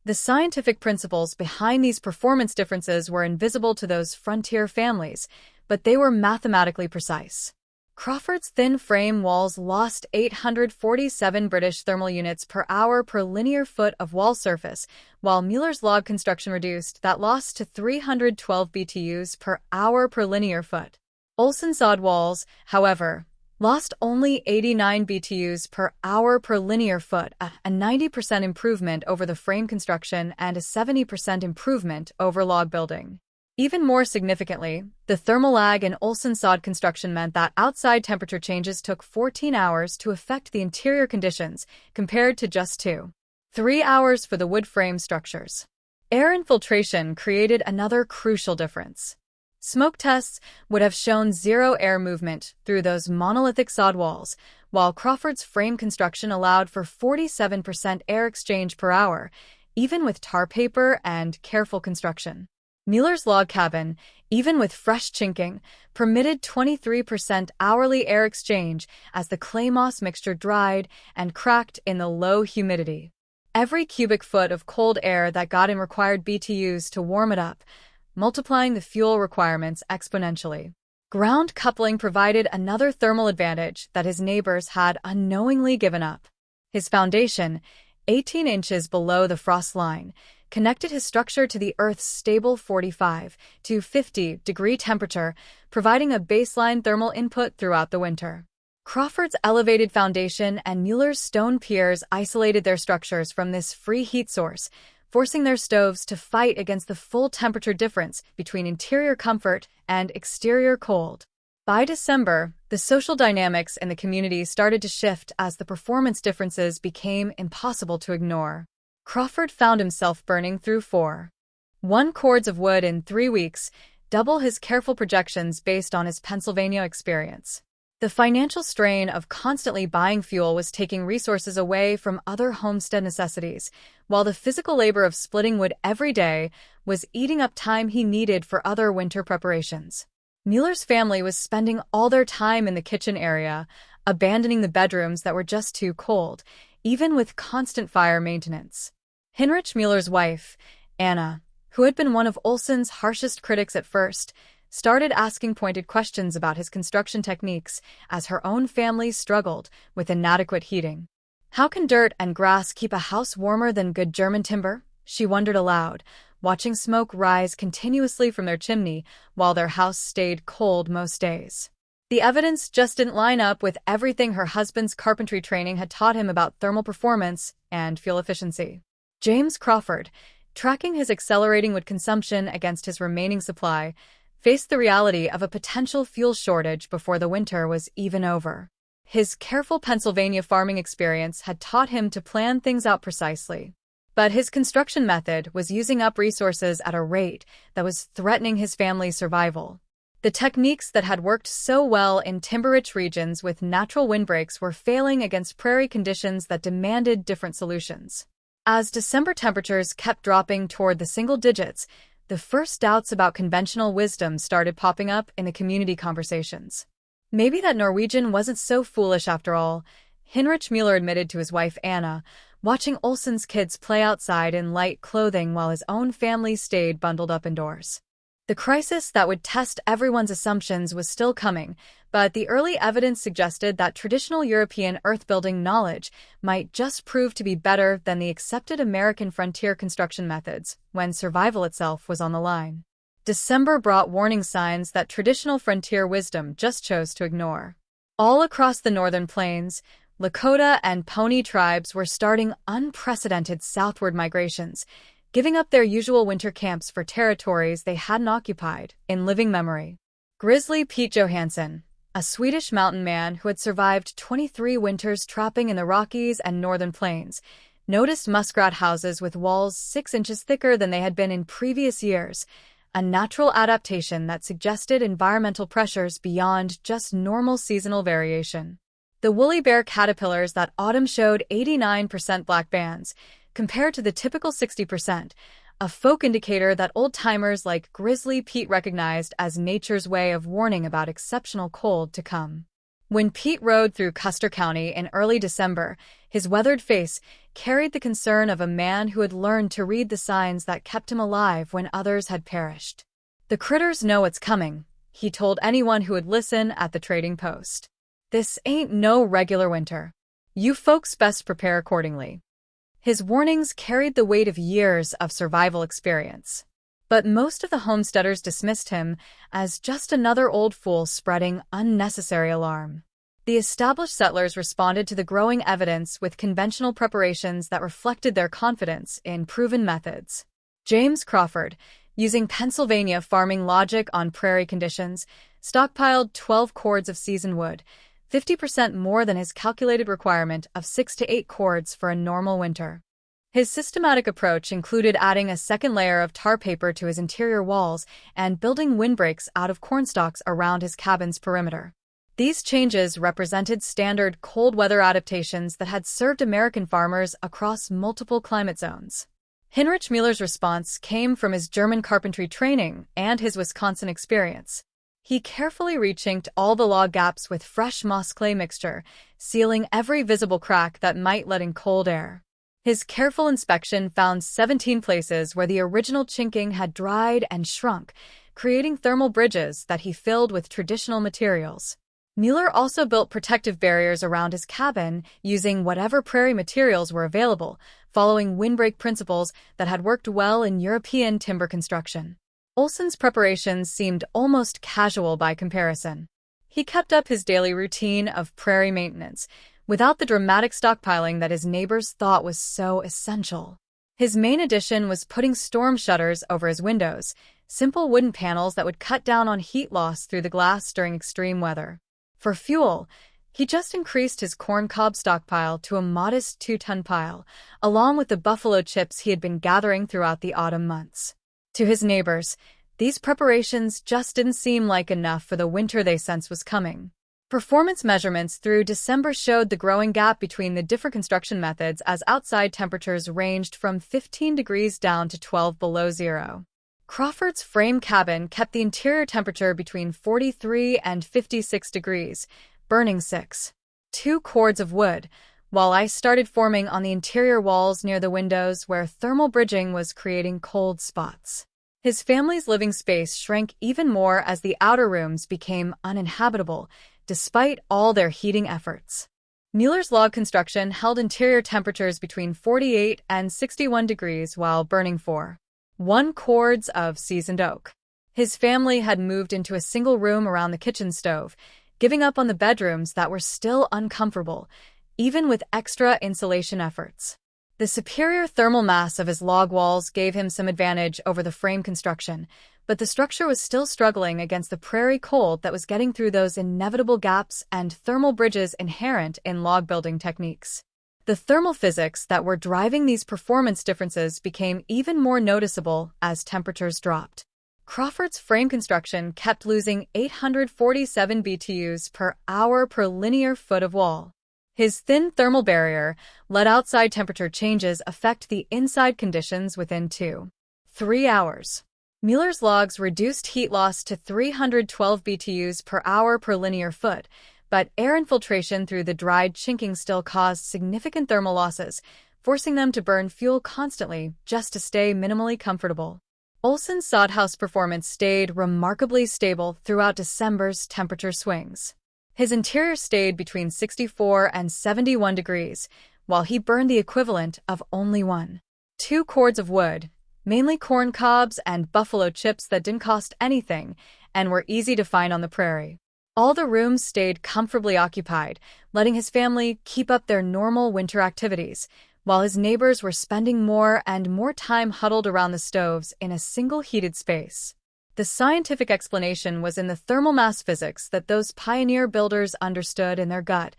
The scientific principles behind these performance differences were invisible to those frontier families, but they were mathematically precise. Crawford's thin frame walls lost 847 British thermal units per hour per linear foot of wall surface, while Mueller's log construction reduced that loss to 312 BTUs per hour per linear foot. Olson's sod walls, however, lost only 89 BTUs per hour per linear foot, a 90% improvement over the frame construction and a 70% improvement over log building. Even more significantly, the thermal lag in Olson's sod construction meant that outside temperature changes took 14 hours to affect the interior conditions, compared to just 3 hours for the wood frame structures. Air infiltration created another crucial difference. Smoke tests would have shown zero air movement through those monolithic sod walls, while Crawford's frame construction allowed for 47% air exchange per hour, even with tar paper and careful construction. Mueller's log cabin, even with fresh chinking, permitted 23% hourly air exchange as the clay moss mixture dried and cracked in the low humidity. Every cubic foot of cold air that got in required BTUs to warm it up, multiplying the fuel requirements exponentially. Ground coupling provided another thermal advantage that his neighbors had unknowingly given up. His foundation, 18 inches below the frost line, connected his structure to the Earth's stable 45 to 50-degree temperature, providing a baseline thermal input throughout the winter. Crawford's elevated foundation and Mueller's stone piers isolated their structures from this free heat source, forcing their stoves to fight against the full temperature difference between interior comfort and exterior cold. By December, the social dynamics in the community started to shift as the performance differences became impossible to ignore. Crawford found himself burning through 4.1 cords of wood in 3 weeks, double his careful projections based on his Pennsylvania experience. The financial strain of constantly buying fuel was taking resources away from other homestead necessities, while the physical labor of splitting wood every day was eating up time he needed for other winter preparations. Mueller's family was spending all their time in the kitchen area, abandoning the bedrooms that were just too cold, even with constant fire maintenance. Heinrich Mueller's wife, Anna, who had been one of Olson's harshest critics at first, started asking pointed questions about his construction techniques as her own family struggled with inadequate heating. "How can dirt and grass keep a house warmer than good German timber?" she wondered aloud, watching smoke rise continuously from their chimney while their house stayed cold most days. The evidence just didn't line up with everything her husband's carpentry training had taught him about thermal performance and fuel efficiency. James Crawford, tracking his accelerating wood consumption against his remaining supply, faced the reality of a potential fuel shortage before the winter was even over. His careful Pennsylvania farming experience had taught him to plan things out precisely. But his construction method was using up resources at a rate that was threatening his family's survival. The techniques that had worked so well in timber-rich regions with natural windbreaks were failing against prairie conditions that demanded different solutions. As December temperatures kept dropping toward the single digits, the first doubts about conventional wisdom started popping up in the community conversations. Maybe that Norwegian wasn't so foolish after all, Heinrich Mueller admitted to his wife Anna, watching Olson's kids play outside in light clothing while his own family stayed bundled up indoors. The crisis that would test everyone's assumptions was still coming, but the early evidence suggested that traditional European earth-building knowledge might just prove to be better than the accepted American frontier construction methods when survival itself was on the line. December brought warning signs that traditional frontier wisdom just chose to ignore. All across the northern plains, Lakota and Pony tribes were starting unprecedented southward migrations, giving up their usual winter camps for territories they hadn't occupied in living memory. Grizzly Pete Johansson, a Swedish mountain man who had survived 23 winters trapping in the Rockies and northern plains, noticed muskrat houses with walls 6 inches thicker than they had been in previous years, a natural adaptation that suggested environmental pressures beyond just normal seasonal variation. The woolly bear caterpillars that autumn showed 89% black bands, compared to the typical 60%, a folk indicator that old-timers like Grizzly Pete recognized as nature's way of warning about exceptional cold to come. When Pete rode through Custer County in early December, His weathered face carried the concern of a man who had learned to read the signs that kept him alive when others had perished. "The critters know what's coming," he told anyone who would listen at the trading post. "This ain't no regular winter. You folks best prepare accordingly." His warnings carried the weight of years of survival experience. But most of the homesteaders dismissed him as just another old fool spreading unnecessary alarm. The established settlers responded to the growing evidence with conventional preparations that reflected their confidence in proven methods. James Crawford, using Pennsylvania farming logic on prairie conditions, stockpiled 12 cords of seasoned wood, 50% more than his calculated requirement of 6 to 8 cords for a normal winter. His systematic approach included adding a second layer of tar paper to his interior walls and building windbreaks out of cornstalks around his cabin's perimeter. These changes represented standard cold weather adaptations that had served American farmers across multiple climate zones. Heinrich Müller's response came from his German carpentry training and his Wisconsin experience. He carefully rechinked all the log gaps with fresh moss clay mixture, sealing every visible crack that might let in cold air. His careful inspection found 17 places where the original chinking had dried and shrunk, creating thermal bridges that he filled with traditional materials. Müller also built protective barriers around his cabin using whatever prairie materials were available, following windbreak principles that had worked well in European timber construction. Olson's preparations seemed almost casual by comparison. He kept up his daily routine of prairie maintenance, without the dramatic stockpiling that his neighbors thought was so essential. His main addition was putting storm shutters over his windows, simple wooden panels that would cut down on heat loss through the glass during extreme weather. For fuel, he just increased his corn cob stockpile to a modest 2-ton pile, along with the buffalo chips he had been gathering throughout the autumn months. To his neighbors, these preparations just didn't seem like enough for the winter they sensed was coming. Performance measurements through December showed the growing gap between the different construction methods as outside temperatures ranged from 15 degrees down to 12 below zero. Crawford's frame cabin kept the interior temperature between 43 and 56 degrees, burning 2 cords of wood, while ice started forming on the interior walls near the windows where thermal bridging was creating cold spots. His family's living space shrank even more as the outer rooms became uninhabitable, despite all their heating efforts. Müller's log construction held interior temperatures between 48 and 61 degrees while burning 1 cords of seasoned oak. His family had moved into a single room around the kitchen stove, giving up on the bedrooms that were still uncomfortable, even with extra insulation efforts. The superior thermal mass of his log walls gave him some advantage over the frame construction, but the structure was still struggling against the prairie cold that was getting through those inevitable gaps and thermal bridges inherent in log building techniques. The thermal physics that were driving these performance differences became even more noticeable as temperatures dropped. Crawford's frame construction kept losing 847 BTUs per hour per linear foot of wall. His thin thermal barrier let outside temperature changes affect the inside conditions within 2-3 hours. Müller's logs reduced heat loss to 312 BTUs per hour per linear foot, but air infiltration through the dried chinking still caused significant thermal losses, forcing them to burn fuel constantly just to stay minimally comfortable. Olson's sod house performance stayed remarkably stable throughout December's temperature swings. His interior stayed between 64 and 71 degrees, while he burned the equivalent of only 2 cords of wood, mainly corn cobs and buffalo chips that didn't cost anything and were easy to find on the prairie. All the rooms stayed comfortably occupied, letting his family keep up their normal winter activities, while his neighbors were spending more and more time huddled around the stoves in a single heated space. The scientific explanation was in the thermal mass physics that those pioneer builders understood in their gut,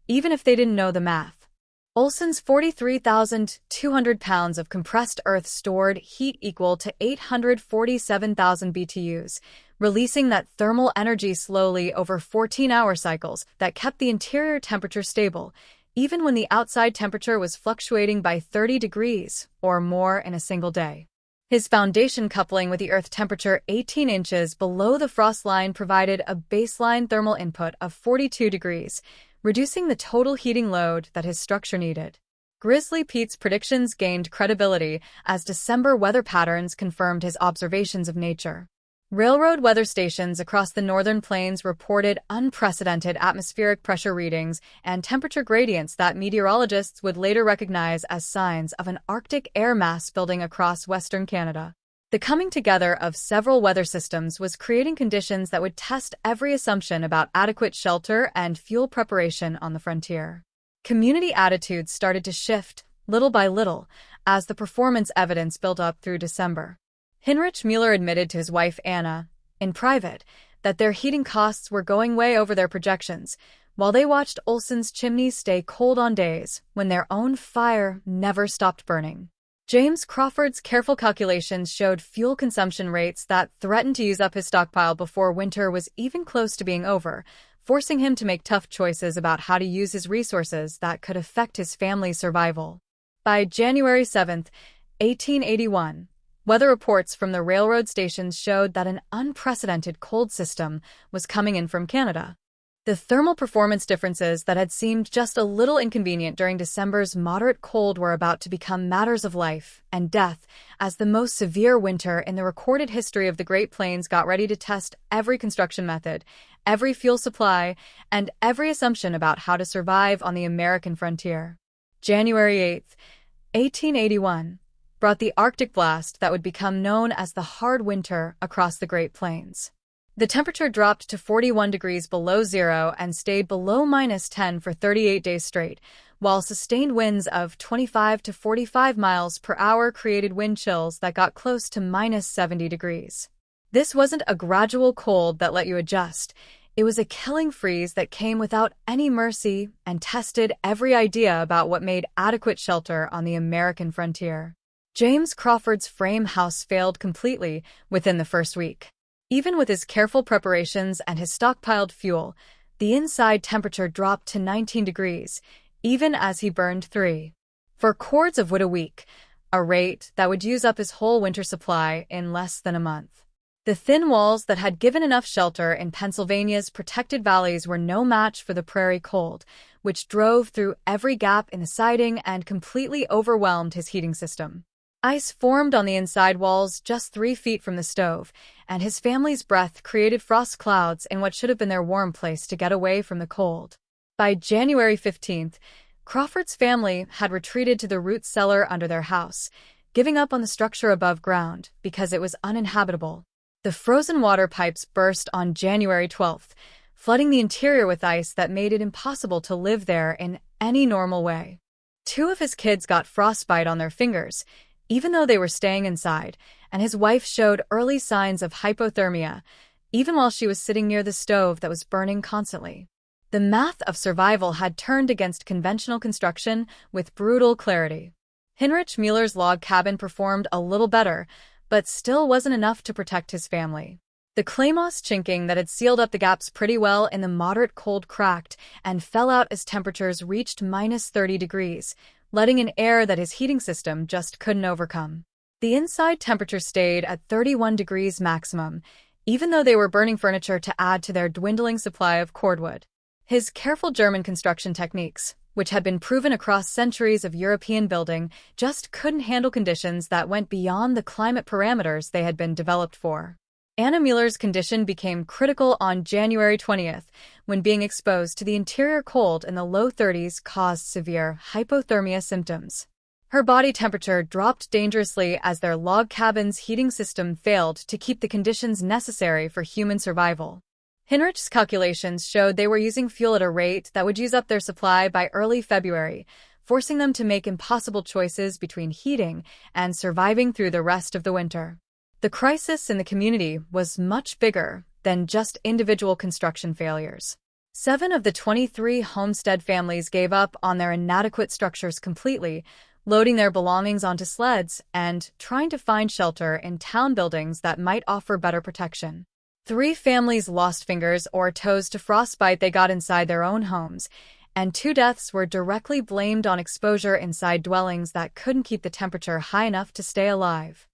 even if they didn't know the math. Olson's 43,200 pounds of compressed earth stored heat equal to 847,000 BTUs, releasing that thermal energy slowly over 14-hour cycles that kept the interior temperature stable, even when the outside temperature was fluctuating by 30 degrees or more in a single day. His foundation coupling with the earth temperature 18 inches below the frost line provided a baseline thermal input of 42 degrees, reducing the total heating load that his structure needed. Grizzly Pete's predictions gained credibility as December weather patterns confirmed his observations of nature. Railroad weather stations across the northern plains reported unprecedented atmospheric pressure readings and temperature gradients that meteorologists would later recognize as signs of an Arctic air mass building across western Canada. The coming together of several weather systems was creating conditions that would test every assumption about adequate shelter and fuel preparation on the frontier. Community attitudes started to shift, little by little, as the performance evidence built up through December. Heinrich Müller admitted to his wife Anna, in private, that their heating costs were going way over their projections, while they watched Olson's chimneys stay cold on days when their own fire never stopped burning. James Crawford's careful calculations showed fuel consumption rates that threatened to use up his stockpile before winter was even close to being over, forcing him to make tough choices about how to use his resources that could affect his family's survival. By January 7, 1881, weather reports from the railroad stations showed that an unprecedented cold system was coming in from Canada. The thermal performance differences that had seemed just a little inconvenient during December's moderate cold were about to become matters of life and death as the most severe winter in the recorded history of the Great Plains got ready to test every construction method, every fuel supply, and every assumption about how to survive on the American frontier. January 8, 1881, brought the Arctic blast that would become known as the hard winter across the Great Plains. The temperature dropped to 41 degrees below zero and stayed below -10 for 38 days straight, while sustained winds of 25 to 45 miles per hour created wind chills that got close to -70 degrees. This wasn't a gradual cold that let you adjust. It was a killing freeze that came without any mercy and tested every idea about what made adequate shelter on the American frontier. James Crawford's frame house failed completely within the first week. Even with his careful preparations and his stockpiled fuel, the inside temperature dropped to 19 degrees, even as he burned 4 cords of wood a week, a rate that would use up his whole winter supply in less than a month. The thin walls that had given enough shelter in Pennsylvania's protected valleys were no match for the prairie cold, which drove through every gap in the siding and completely overwhelmed his heating system. Ice formed on the inside walls just 3 feet from the stove, and his family's breath created frost clouds in what should have been their warm place to get away from the cold. By January 15th, Crawford's family had retreated to the root cellar under their house, giving up on the structure above ground because it was uninhabitable. The frozen water pipes burst on January 12th, flooding the interior with ice that made it impossible to live there in any normal way. 2 of his kids got frostbite on their fingers, even though they were staying inside, and his wife showed early signs of hypothermia, even while she was sitting near the stove that was burning constantly. The math of survival had turned against conventional construction with brutal clarity. Heinrich Müller's log cabin performed a little better, but still wasn't enough to protect his family. The clay moss chinking that had sealed up the gaps pretty well in the moderate cold cracked and fell out as temperatures reached -30 degrees, letting in air that his heating system just couldn't overcome. The inside temperature stayed at 31 degrees maximum, even though they were burning furniture to add to their dwindling supply of cordwood. His careful German construction techniques, which had been proven across centuries of European building, just couldn't handle conditions that went beyond the climate parameters they had been developed for. Anna Müller's condition became critical on January 20th, when being exposed to the interior cold in the low 30s caused severe hypothermia symptoms. Her body temperature dropped dangerously as their log cabin's heating system failed to keep the conditions necessary for human survival. Heinrich's calculations showed they were using fuel at a rate that would use up their supply by early February, forcing them to make impossible choices between heating and surviving through the rest of the winter. The crisis in the community was much bigger than just individual construction failures. 7 of the 23 homestead families gave up on their inadequate structures completely, loading their belongings onto sleds and trying to find shelter in town buildings that might offer better protection. 3 families lost fingers or toes to frostbite they got inside their own homes, and 2 deaths were directly blamed on exposure inside dwellings that couldn't keep the temperature high enough to stay alive.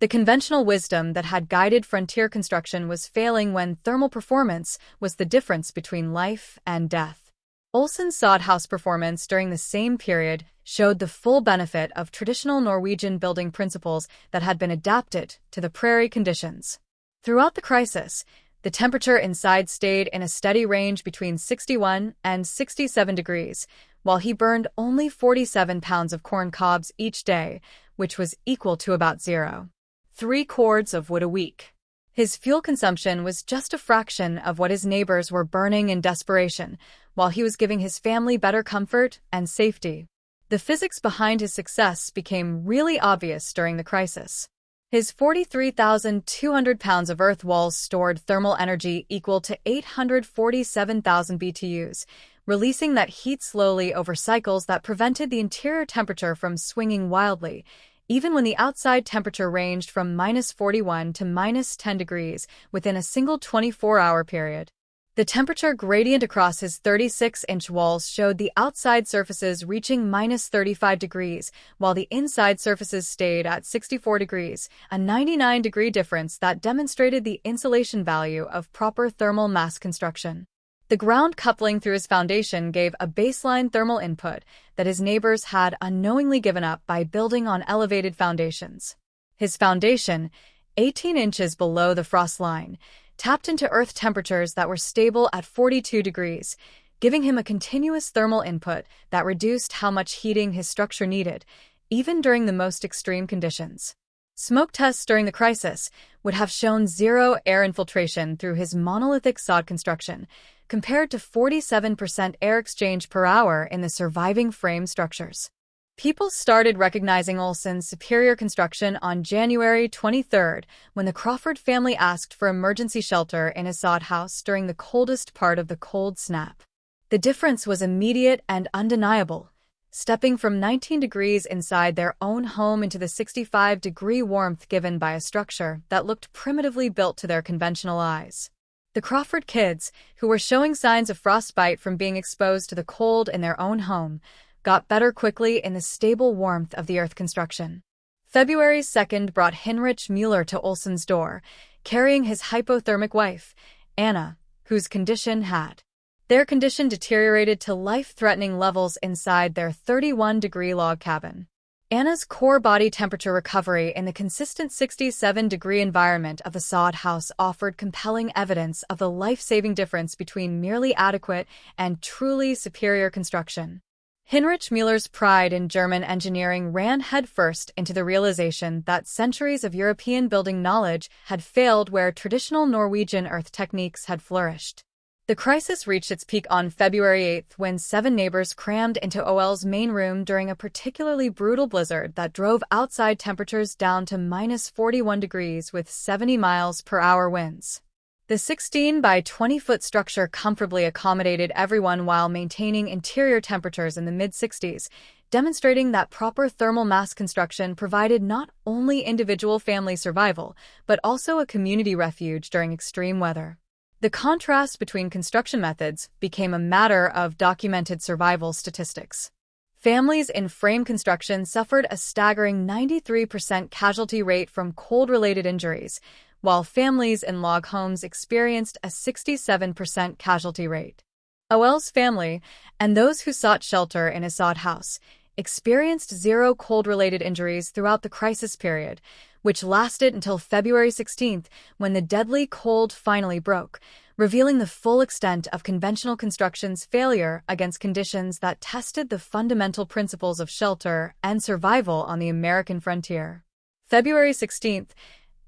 The conventional wisdom that had guided frontier construction was failing when thermal performance was the difference between life and death. Olsen's sod house performance during the same period showed the full benefit of traditional Norwegian building principles that had been adapted to the prairie conditions. Throughout the crisis, the temperature inside stayed in a steady range between 61 and 67 degrees, while he burned only 47 pounds of corn cobs each day, which was equal to about 0.3 cords of wood a week. His fuel consumption was just a fraction of what his neighbors were burning in desperation, while he was giving his family better comfort and safety. The physics behind his success became really obvious during the crisis. His 43,200 pounds of earth walls stored thermal energy equal to 847,000 BTUs, releasing that heat slowly over cycles that prevented the interior temperature from swinging wildly, even when the outside temperature ranged from -41 to -10 degrees within a single 24-hour period. The temperature gradient across his 36-inch walls showed the outside surfaces reaching -35 degrees, while the inside surfaces stayed at 64 degrees, a 99-degree difference that demonstrated the insulation value of proper thermal mass construction. The ground coupling through his foundation gave a baseline thermal input that his neighbors had unknowingly given up by building on elevated foundations. His foundation, 18 inches below the frost line, tapped into earth temperatures that were stable at 42 degrees, giving him a continuous thermal input that reduced how much heating his structure needed, even during the most extreme conditions. Smoke tests during the crisis would have shown zero air infiltration through his monolithic sod construction, compared to 47% air exchange per hour in the surviving frame structures. People started recognizing Olsen's superior construction on January 23 when the Crawford family asked for emergency shelter in a sod house during the coldest part of the cold snap. The difference was immediate and undeniable, stepping from 19 degrees inside their own home into the 65-degree warmth given by a structure that looked primitively built to their conventional eyes. The Crawford kids, who were showing signs of frostbite from being exposed to the cold in their own home, got better quickly in the stable warmth of the earth construction. February 2nd brought Heinrich Müller to Olsen's door, carrying his hypothermic wife, Anna, whose condition had. Their condition deteriorated to life-threatening levels inside their 31-degree log cabin. Anna's core body temperature recovery in the consistent 67-degree environment of the sod house offered compelling evidence of the life-saving difference between merely adequate and truly superior construction. Heinrich Müller's pride in German engineering ran headfirst into the realization that centuries of European building knowledge had failed where traditional Norwegian earth techniques had flourished. The crisis reached its peak on February 8 when 7 neighbors crammed into OL's main room during a particularly brutal blizzard that drove outside temperatures down to -41 degrees with 70 miles per hour winds. The 16 by 20-foot structure comfortably accommodated everyone while maintaining interior temperatures in the mid-60s, demonstrating that proper thermal mass construction provided not only individual family survival, but also a community refuge during extreme weather. The contrast between construction methods became a matter of documented survival statistics. Families in frame construction suffered a staggering 93% casualty rate from cold-related injuries, while families in log homes experienced a 67% casualty rate. OL's family, and those who sought shelter in a sod house, experienced 0 cold-related injuries throughout the crisis period, which lasted until February 16 when the deadly cold finally broke, revealing the full extent of conventional construction's failure against conditions that tested the fundamental principles of shelter and survival on the American frontier. February 16,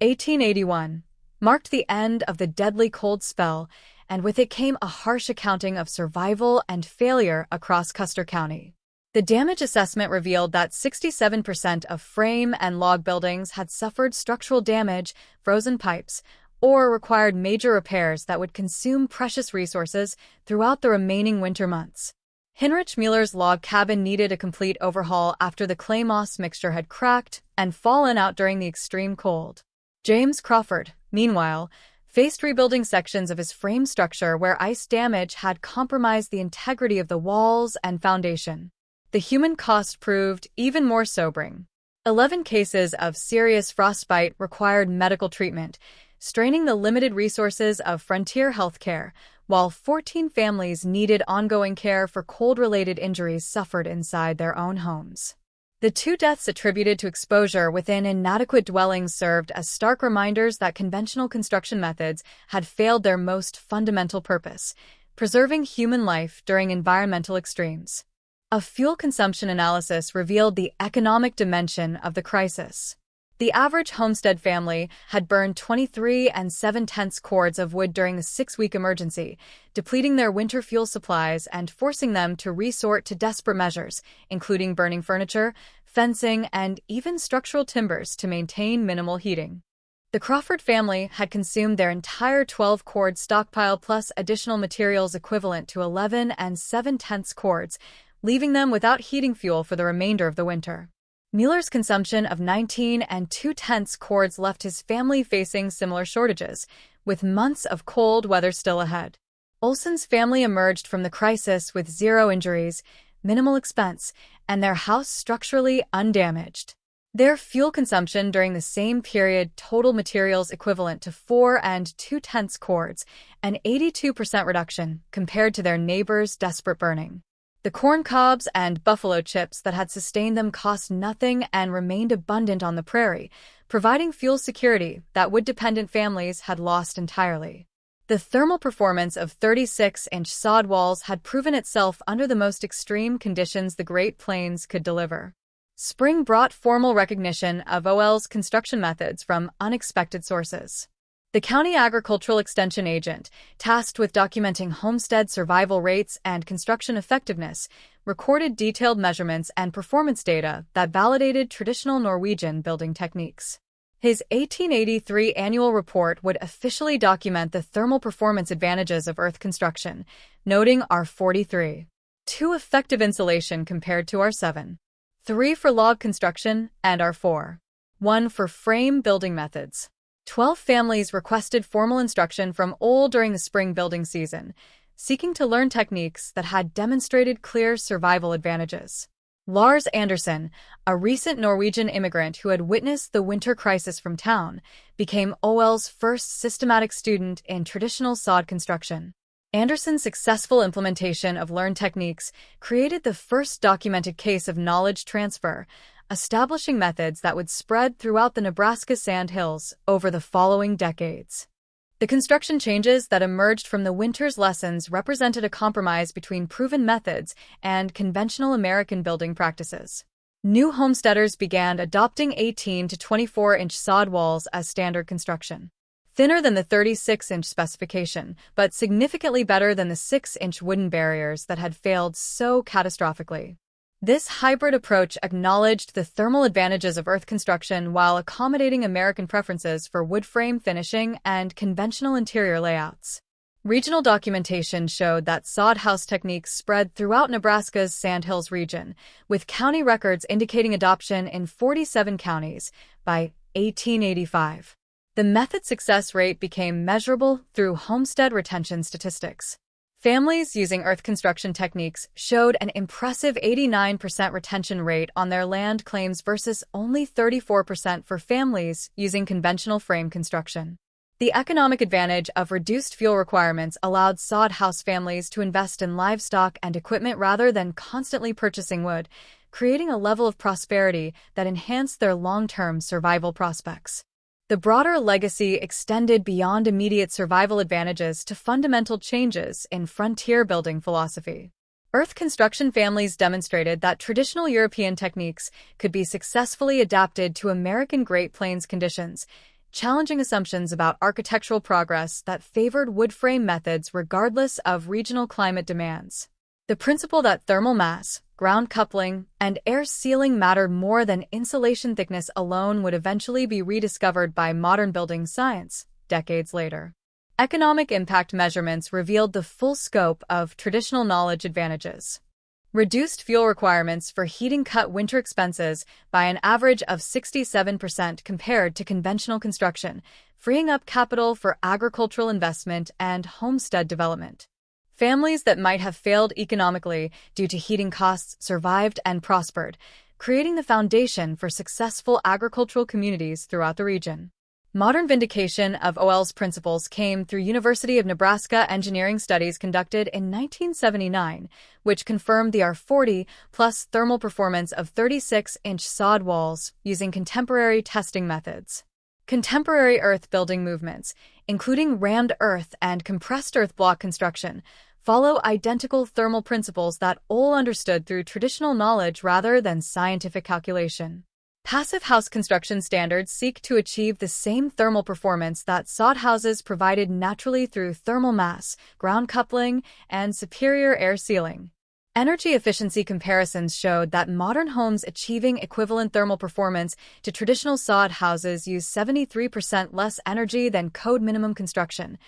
1881, marked the end of the deadly cold spell, and with it came a harsh accounting of survival and failure across Custer County. The damage assessment revealed that 67% of frame and log buildings had suffered structural damage, frozen pipes, or required major repairs that would consume precious resources throughout the remaining winter months. Heinrich Müller's log cabin needed a complete overhaul after the clay moss mixture had cracked and fallen out during the extreme cold. James Crawford, meanwhile, faced rebuilding sections of his frame structure where ice damage had compromised the integrity of the walls and foundation. The human cost proved even more sobering. 11 cases of serious frostbite required medical treatment, straining the limited resources of Frontier Healthcare, while 14 families needed ongoing care for cold-related injuries suffered inside their own homes. The 2 deaths attributed to exposure within inadequate dwellings served as stark reminders that conventional construction methods had failed their most fundamental purpose, preserving human life during environmental extremes. A fuel consumption analysis revealed the economic dimension of the crisis. The average homestead family had burned 23 7/10 cords of wood during the 6-week emergency, depleting their winter fuel supplies and forcing them to resort to desperate measures, including burning furniture, fencing, and even structural timbers to maintain minimal heating. The Crawford family had consumed their entire 12-cord stockpile plus additional materials equivalent to 11 7/10 cords, leaving them without heating fuel for the remainder of the winter. Mueller's consumption of 19 2/10 cords left his family facing similar shortages, with months of cold weather still ahead. Olson's family emerged from the crisis with 0 injuries, minimal expense, and their house structurally undamaged. Their fuel consumption during the same period totaled materials equivalent to 4 2/10 cords, an 82% reduction compared to their neighbors' desperate burning. The corn cobs and buffalo chips that had sustained them cost nothing and remained abundant on the prairie, providing fuel security that wood-dependent families had lost entirely. The thermal performance of 36-inch sod walls had proven itself under the most extreme conditions the Great Plains could deliver. Spring brought formal recognition of OL's construction methods from unexpected sources. The county agricultural extension agent, tasked with documenting homestead survival rates and construction effectiveness, recorded detailed measurements and performance data that validated traditional Norwegian building techniques. His 1883 annual report would officially document the thermal performance advantages of earth construction, noting R43. 2 effective insulation compared to R7. 3 for log construction and R4. 1 for frame building methods. 12 families requested formal instruction from OL during the spring building season, seeking to learn techniques that had demonstrated clear survival advantages. Lars Andersen, a recent Norwegian immigrant who had witnessed the winter crisis from town, became OL's first systematic student in traditional sod construction. Andersen's successful implementation of learned techniques created the first documented case of knowledge transfer, establishing methods that would spread throughout the Nebraska sandhills over the following decades. The construction changes that emerged from the winter's lessons represented a compromise between proven methods and conventional American building practices. New homesteaders began adopting 18 to 24-inch sod walls as standard construction. Thinner than the 36-inch specification, but significantly better than the 6-inch wooden barriers that had failed so catastrophically. This hybrid approach acknowledged the thermal advantages of earth construction while accommodating American preferences for wood frame finishing and conventional interior layouts. Regional documentation showed that sod house techniques spread throughout Nebraska's Sandhills region, with county records indicating adoption in 47 counties by 1885. The method's success rate became measurable through homestead retention statistics. Families using earth construction techniques showed an impressive 89% retention rate on their land claims versus only 34% for families using conventional frame construction. The economic advantage of reduced fuel requirements allowed sod house families to invest in livestock and equipment rather than constantly purchasing wood, creating a level of prosperity that enhanced their long-term survival prospects. The broader legacy extended beyond immediate survival advantages to fundamental changes in frontier building philosophy. Earth construction families demonstrated that traditional European techniques could be successfully adapted to American Great Plains conditions, challenging assumptions about architectural progress that favored wood frame methods regardless of regional climate demands. The principle that thermal mass, ground coupling, and air sealing mattered more than insulation thickness alone would eventually be rediscovered by modern building science, decades later. Economic impact measurements revealed the full scope of traditional knowledge advantages. Reduced fuel requirements for heating cut winter expenses by an average of 67% compared to conventional construction, freeing up capital for agricultural investment and homestead development. Families that might have failed economically due to heating costs survived and prospered, creating the foundation for successful agricultural communities throughout the region. Modern vindication of OL's principles came through University of Nebraska engineering studies conducted in 1979, which confirmed the R40+ thermal performance of 36-inch sod walls using contemporary testing methods. Contemporary earth building movements, including rammed earth and compressed earth block construction, follow identical thermal principles that OL understood through traditional knowledge rather than scientific calculation. Passive house construction standards seek to achieve the same thermal performance that sod houses provided naturally through thermal mass, ground coupling, and superior air sealing. Energy efficiency comparisons showed that modern homes achieving equivalent thermal performance to traditional sod houses use 73% less energy than code minimum construction,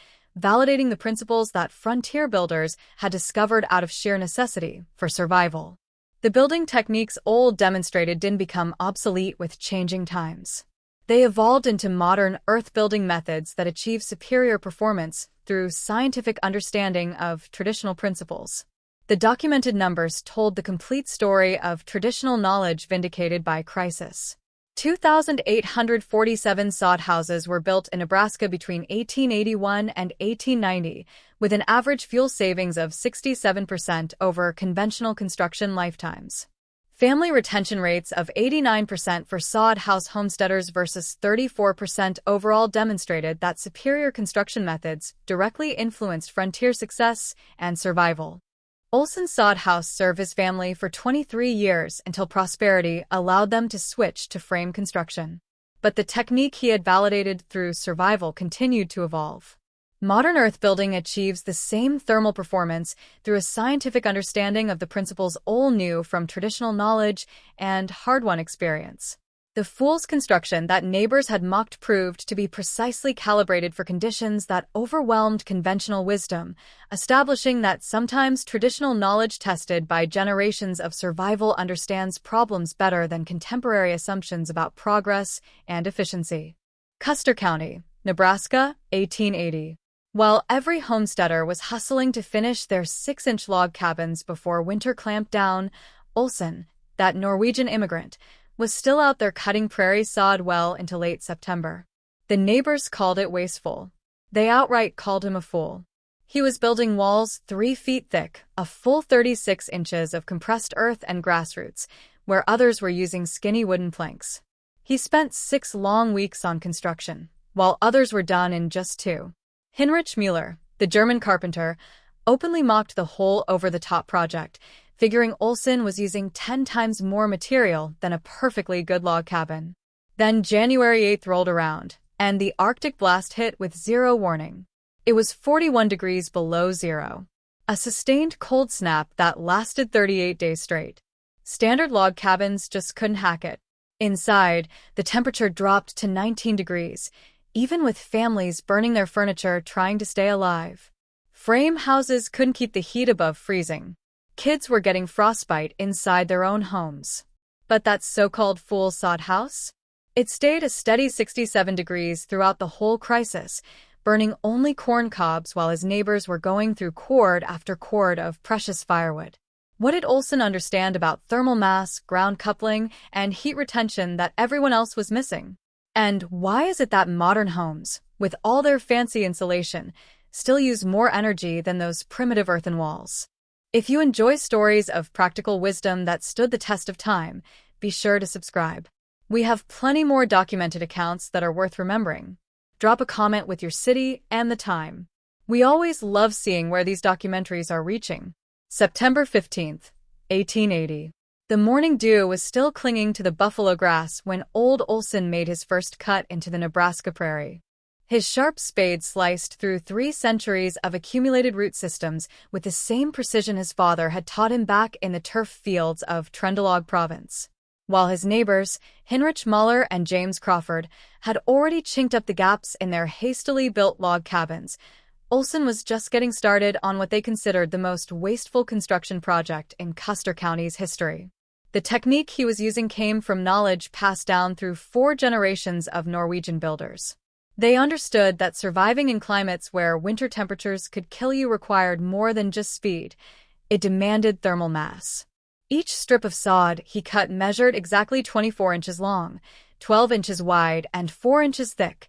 validating the principles that frontier builders had discovered out of sheer necessity for survival. The building techniques OL demonstrated didn't become obsolete with changing times. They evolved into modern earth-building methods that achieve superior performance through scientific understanding of traditional principles. The documented numbers told the complete story of traditional knowledge vindicated by crisis. 2,847 sod houses were built in Nebraska between 1881 and 1890, with an average fuel savings of 67% over conventional construction lifetimes. Family retention rates of 89% for sod house homesteaders versus 34% overall demonstrated that superior construction methods directly influenced frontier success and survival. Olson's sod house served his family for 23 years until prosperity allowed them to switch to frame construction. But the technique he had validated through survival continued to evolve. Modern earth building achieves the same thermal performance through a scientific understanding of the principles OL knew from traditional knowledge and hard-won experience. The fool's construction that neighbors had mocked proved to be precisely calibrated for conditions that overwhelmed conventional wisdom, establishing that sometimes traditional knowledge tested by generations of survival understands problems better than contemporary assumptions about progress and efficiency. Custer County, Nebraska, 1880. While every homesteader was hustling to finish their 6-inch log cabins before winter clamped down, Olson, that Norwegian immigrant, was still out there cutting prairie sod well into late September. The neighbors called it wasteful. They outright called him a fool. He was building walls 3 feet thick, a full 36 inches of compressed earth and grassroots, where others were using skinny wooden planks. He spent 6 long weeks on construction, while others were done in just 2. Heinrich Müller, the German carpenter, openly mocked the whole over-the-top project, figuring Olson was using 10 times more material than a perfectly good log cabin. Then January 8th rolled around, and the Arctic blast hit with zero warning. It was 41 degrees below zero. A sustained cold snap that lasted 38 days straight. Standard log cabins just couldn't hack it. Inside, the temperature dropped to 19 degrees, even with families burning their furniture trying to stay alive. Frame houses couldn't keep the heat above freezing. Kids were getting frostbite inside their own homes. But that so-called fool sod house? It stayed a steady 67 degrees throughout the whole crisis, burning only corn cobs while his neighbors were going through cord after cord of precious firewood. What did Olson understand about thermal mass, ground coupling, and heat retention that everyone else was missing? And why is it that modern homes, with all their fancy insulation, still use more energy than those primitive earthen walls? If you enjoy stories of practical wisdom that stood the test of time, be sure to subscribe. We have plenty more documented accounts that are worth remembering. Drop a comment with your city and the time. We always love seeing where these documentaries are reaching. September 15th, 1880. The morning dew was still clinging to the buffalo grass when old Olson made his first cut into the Nebraska prairie. His sharp spade sliced through 3 centuries of accumulated root systems with the same precision his father had taught him back in the turf fields of Trøndelag Province. While his neighbors, Heinrich Müller and James Crawford, had already chinked up the gaps in their hastily built log cabins, Olson was just getting started on what they considered the most wasteful construction project in Custer County's history. The technique he was using came from knowledge passed down through 4 generations of Norwegian builders. They understood that surviving in climates where winter temperatures could kill you required more than just speed. It demanded thermal mass. Each strip of sod he cut measured exactly 24 inches long, 12 inches wide, and 4 inches thick,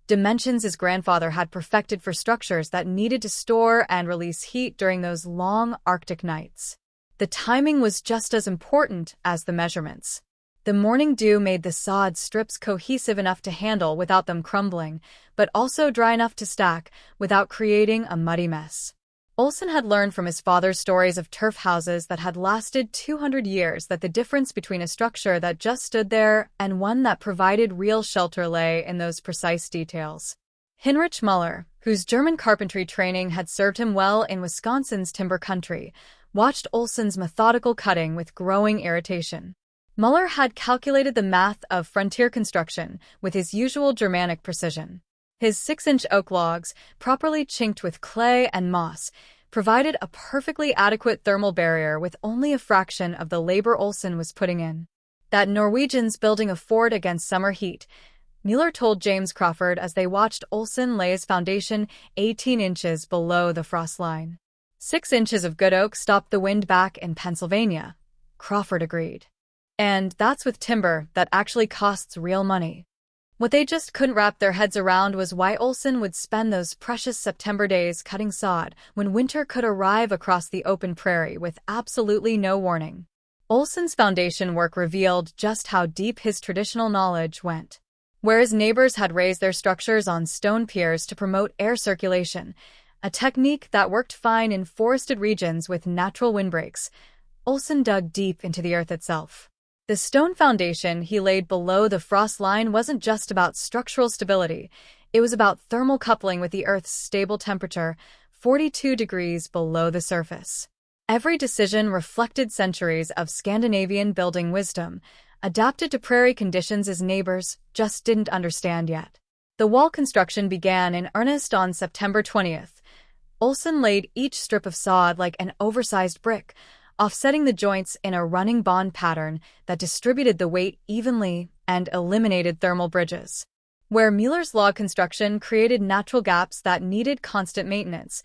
dimensions his grandfather had perfected for structures that needed to store and release heat during those long Arctic nights. The timing was just as important as the measurements. The morning dew made the sod strips cohesive enough to handle without them crumbling, but also dry enough to stack without creating a muddy mess. Olsen had learned from his father's stories of turf houses that had lasted 200 years that the difference between a structure that just stood there and one that provided real shelter lay in those precise details. Heinrich Müller, whose German carpentry training had served him well in Wisconsin's timber country, watched Olsen's methodical cutting with growing irritation. Müller had calculated the math of frontier construction with his usual Germanic precision. His 6-inch oak logs, properly chinked with clay and moss, provided a perfectly adequate thermal barrier with only a fraction of the labor Olsen was putting in. That Norwegians building a fort against summer heat, Müller told James Crawford as they watched Olsen lay his foundation 18 inches below the frost line. 6 inches of good oak stopped the wind back in Pennsylvania, Crawford agreed. And that's with timber that actually costs real money. What they just couldn't wrap their heads around was why Olsen would spend those precious September days cutting sod when winter could arrive across the open prairie with absolutely no warning. Olsen's foundation work revealed just how deep his traditional knowledge went. Where his neighbors had raised their structures on stone piers to promote air circulation, a technique that worked fine in forested regions with natural windbreaks, Olsen dug deep into the earth itself. The stone foundation he laid below the frost line wasn't just about structural stability, it was about thermal coupling with the Earth's stable temperature, 42 degrees below the surface. Every decision reflected centuries of Scandinavian building wisdom, adapted to prairie conditions his neighbors just didn't understand yet. The wall construction began in earnest on September 20th. Olsen laid each strip of sod like an oversized brick, offsetting the joints in a running bond pattern that distributed the weight evenly and eliminated thermal bridges. Where Müller's log construction created natural gaps that needed constant maintenance,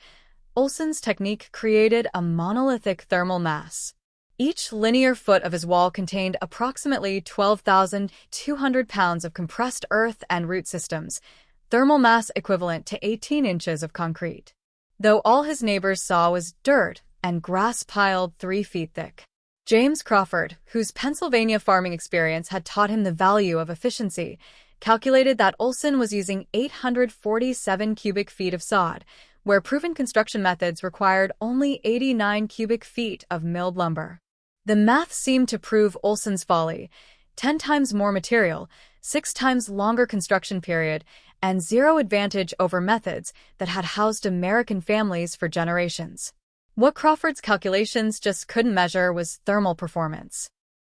Olsen's technique created a monolithic thermal mass. Each linear foot of his wall contained approximately 12,200 pounds of compressed earth and root systems, thermal mass equivalent to 18 inches of concrete. Though all his neighbors saw was dirt and grass piled 3 feet thick. James Crawford, whose Pennsylvania farming experience had taught him the value of efficiency, calculated that Olsen was using 847 cubic feet of sod, where proven construction methods required only 89 cubic feet of milled lumber. The math seemed to prove Olsen's folly: 10 times more material, 6 times longer construction period, and zero advantage over methods that had housed American families for generations. What Crawford's calculations just couldn't measure was thermal performance.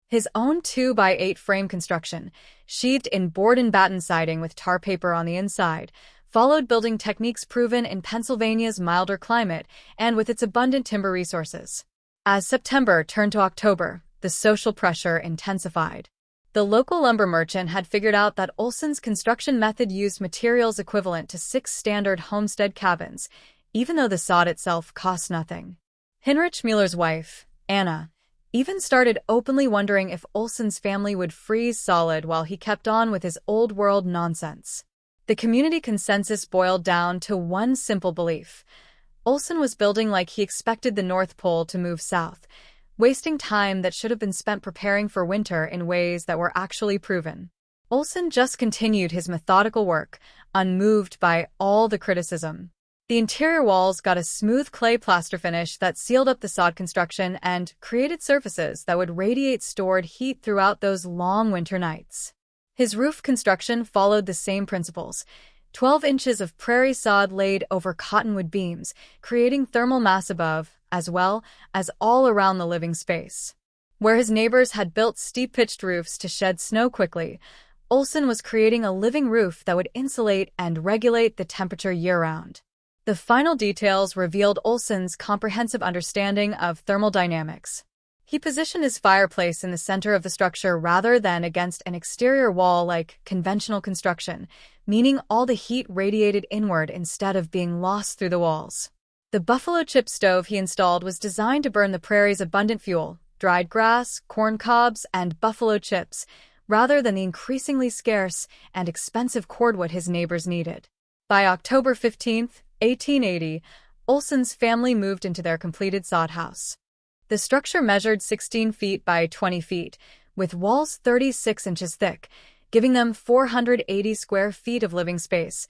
His own 2x8 frame construction, sheathed in board and batten siding with tar paper on the inside, followed building techniques proven in Pennsylvania's milder climate and with its abundant timber resources. As September turned to October, the social pressure intensified. The local lumber merchant had figured out that Olsen's construction method used materials equivalent to 6 standard homestead cabins, even though the sod itself cost nothing. Heinrich Müller's wife, Anna, even started openly wondering if Olsen's family would freeze solid while he kept on with his old-world nonsense. The community consensus boiled down to one simple belief: Olsen was building like he expected the North Pole to move south, wasting time that should have been spent preparing for winter in ways that were actually proven. Olsen just continued his methodical work, unmoved by all the criticism. The interior walls got a smooth clay plaster finish that sealed up the sod construction and created surfaces that would radiate stored heat throughout those long winter nights. His roof construction followed the same principles: 12 inches of prairie sod laid over cottonwood beams, creating thermal mass above, as well as all around the living space. Where his neighbors had built steep-pitched roofs to shed snow quickly, Olsen was creating a living roof that would insulate and regulate the temperature year-round. The final details revealed Olsen's comprehensive understanding of thermodynamics. He positioned his fireplace in the center of the structure rather than against an exterior wall like conventional construction, meaning all the heat radiated inward instead of being lost through the walls. The buffalo chip stove he installed was designed to burn the prairie's abundant fuel, dried grass, corn cobs, and buffalo chips, rather than the increasingly scarce and expensive cordwood his neighbors needed. By October 15, 1880, Olson's family moved into their completed sod house. The structure measured 16 feet by 20 feet, with walls 36 inches thick, giving them 480 square feet of living space,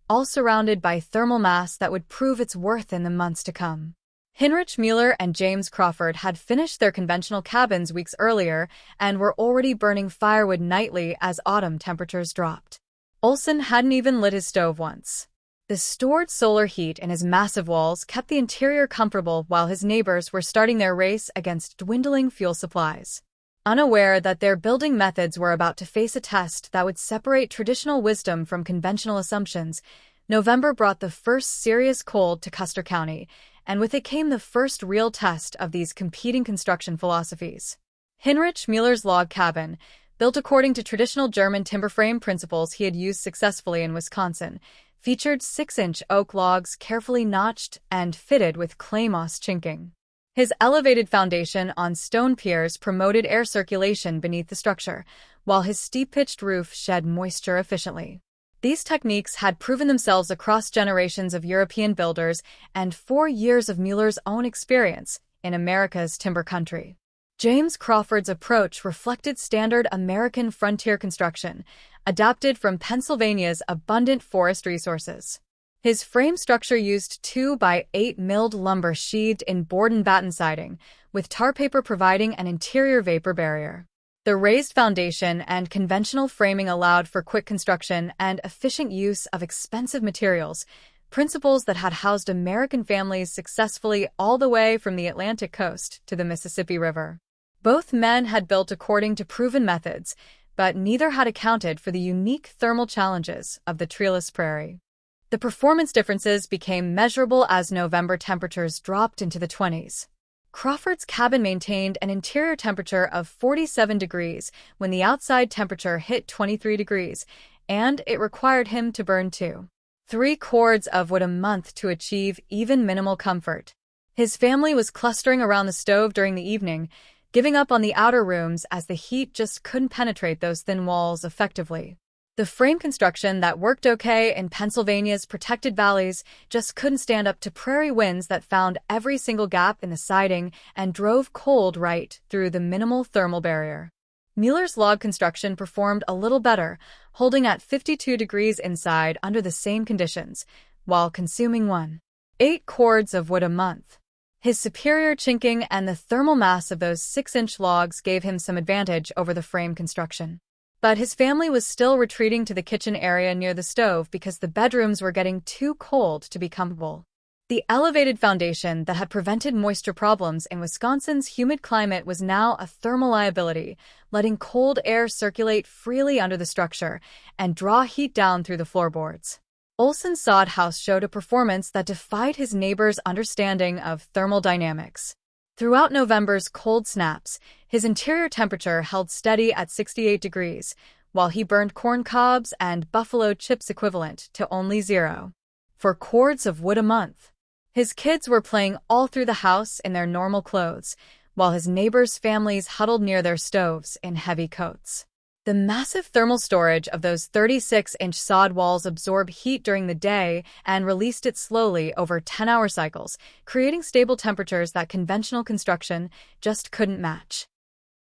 all surrounded by thermal mass that would prove its worth in the months to come. Heinrich Müller and James Crawford had finished their conventional cabins weeks earlier and were already burning firewood nightly as autumn temperatures dropped. Olson hadn't even lit his stove once. The stored solar heat in his massive walls kept the interior comfortable while his neighbors were starting their race against dwindling fuel supplies. Unaware that their building methods were about to face a test that would separate traditional wisdom from conventional assumptions, November brought the first serious cold to Custer County, and with it came the first real test of these competing construction philosophies. Heinrich Müller's log cabin, built according to traditional German timber frame principles he had used successfully in Wisconsin, featured 6-inch oak logs carefully notched and fitted with clay moss chinking. His elevated foundation on stone piers promoted air circulation beneath the structure, while his steep-pitched roof shed moisture efficiently. These techniques had proven themselves across generations of European builders and 4 years of Müller's own experience in America's timber country. James Crawford's approach reflected standard American frontier construction, adapted from Pennsylvania's abundant forest resources. His frame structure used 2x8 milled lumber sheathed in board and batten siding, with tar paper providing an interior vapor barrier. The raised foundation and conventional framing allowed for quick construction and efficient use of expensive materials, principles that had housed American families successfully all the way from the Atlantic coast to the Mississippi River. Both men had built according to proven methods, but neither had accounted for the unique thermal challenges of the treeless prairie. The performance differences became measurable as November temperatures dropped into the 20s. Crawford's cabin maintained an interior temperature of 47 degrees when the outside temperature hit 23 degrees, and it required him to burn 2-3 cords of wood a month to achieve even minimal comfort. His family was clustering around the stove during the evening, giving up on the outer rooms as the heat just couldn't penetrate those thin walls effectively. The frame construction that worked okay in Pennsylvania's protected valleys just couldn't stand up to prairie winds that found every single gap in the siding and drove cold right through the minimal thermal barrier. Müller's log construction performed a little better, holding at 52 degrees inside under the same conditions, while consuming 1.8 cords of wood a month. His superior chinking and the thermal mass of those 6-inch logs gave him some advantage over the frame construction. But his family was still retreating to the kitchen area near the stove because the bedrooms were getting too cold to be comfortable. The elevated foundation that had prevented moisture problems in Wisconsin's humid climate was now a thermal liability, letting cold air circulate freely under the structure and draw heat down through the floorboards. Olson's sod house showed a performance that defied his neighbors' understanding of thermal dynamics. Throughout November's cold snaps, his interior temperature held steady at 68 degrees, while he burned corn cobs and buffalo chips equivalent to only 0.4 cords of wood a month. His kids were playing all through the house in their normal clothes, while his neighbors' families huddled near their stoves in heavy coats. The massive thermal storage of those 36-inch sod walls absorbed heat during the day and released it slowly over 10-hour cycles, creating stable temperatures that conventional construction just couldn't match.